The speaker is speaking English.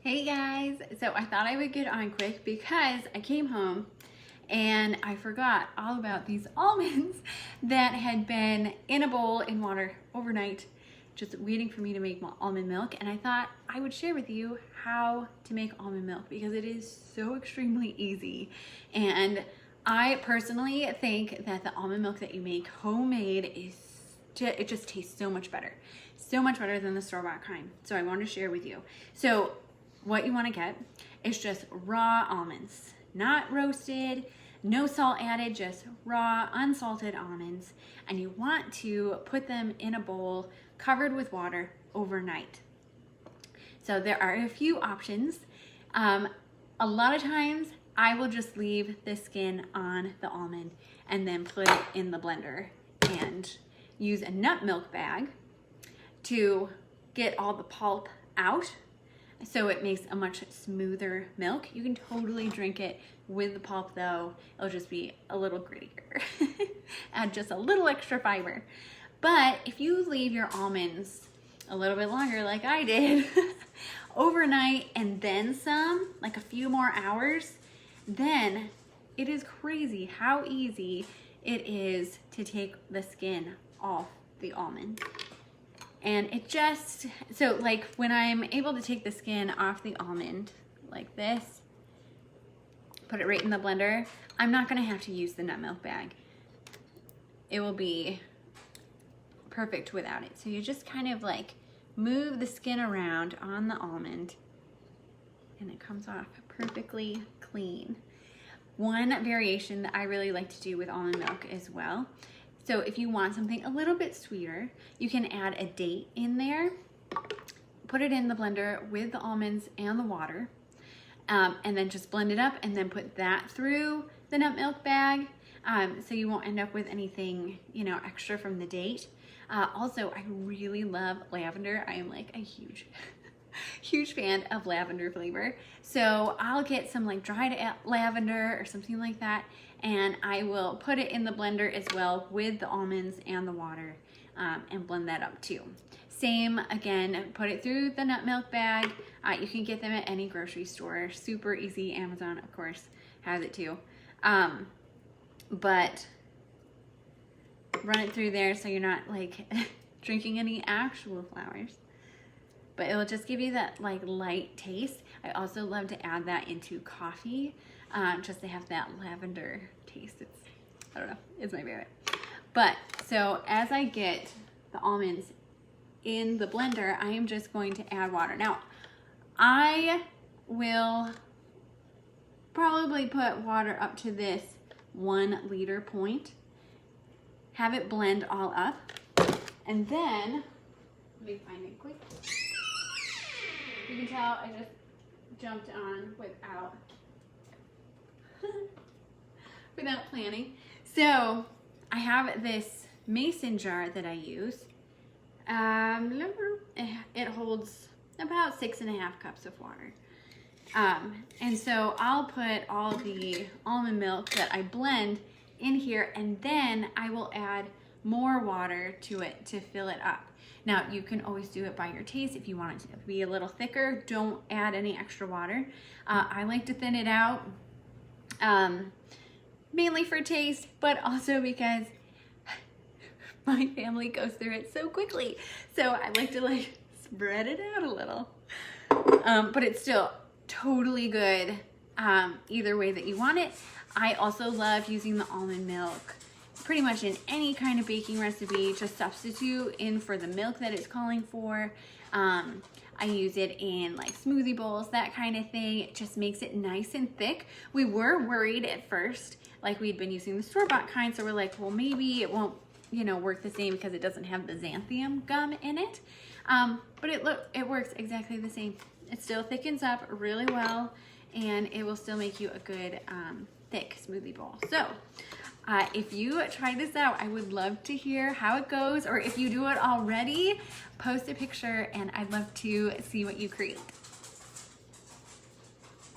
Hey guys, so I thought I would get on quick because I came home and I forgot all about these almonds that had been in a bowl in water overnight, just waiting for me to make my almond milk. And I thought I would share with you how to make almond milk because it is so extremely easy. And I personally think that the almond milk that you make homemade it just tastes so much better than the store-bought kind. So I want to share with you. So what you want to get is just raw almonds, not roasted, no salt added, just raw, unsalted almonds. And you want to put them in a bowl covered with water overnight. So there are a few options. A lot of times I will just leave the skin on the almond and then put it in the blender and use a nut milk bag to get all the pulp out. So it makes a much smoother milk. You can totally drink it with the pulp though. It'll just be a little grittier. Add just a little extra fiber. But if you leave your almonds a little bit longer like I did, overnight and then some, like a few more hours, then it is crazy how easy it is to take the skin off the almond. And it just, so like when I'm able to take the skin off the almond like this, put it right in the blender, I'm not gonna have to use the nut milk bag. It will be perfect without it. So you just kind of like move the skin around on the almond and it comes off perfectly clean. One variation that I really like to do with almond milk as well, so if you want something a little bit sweeter, you can add a date in there, put it in the blender with the almonds and the water, and then just blend it up and then put that through the nut milk bag, so you won't end up with anything, extra from the date. Also, I really love lavender. I am like a huge fan of lavender flavor. So I'll get some like dried lavender or something like that, and I will put it in the blender as well with the almonds and the water, and blend that up too. Same again, put it through the nut milk bag. You can get them at any grocery store, super easy. Amazon, of course, has it too. But run it through there so you're not like drinking any actual flowers. But it'll just give you that like light taste. I also love to add that into coffee, just to have that lavender taste. I don't know, it's my favorite. But so as I get the almonds in the blender, I am just going to add water. Now, I will probably put water up to this 1 liter point, have it blend all up, and then, let me find it quick. You can tell I just jumped on without planning. So I have this mason jar that I use. It holds about 6.5 cups of water. And so I'll put all the almond milk that I blend in here, and then I will add more water to it to fill it up. Now, you can always do it by your taste. If you want it to be a little thicker, don't add any extra water. I like to thin it out, mainly for taste, but also because my family goes through it so quickly. So I like to like spread it out a little. But it's still totally good either way that you want it. I also love using the almond milk pretty much in any kind of baking recipe, just substitute in for the milk that it's calling for. I use it in like smoothie bowls, that kind of thing. It just makes it nice and thick. We were worried at first, like we'd been using the store-bought kind, so we're like, well, maybe it won't, work the same because it doesn't have the xanthan gum in it. But it works exactly the same. It still thickens up really well, and it will still make you a good thick smoothie bowl. So if you try this out, I would love to hear how it goes, or if you do it already, post a picture and I'd love to see what you create.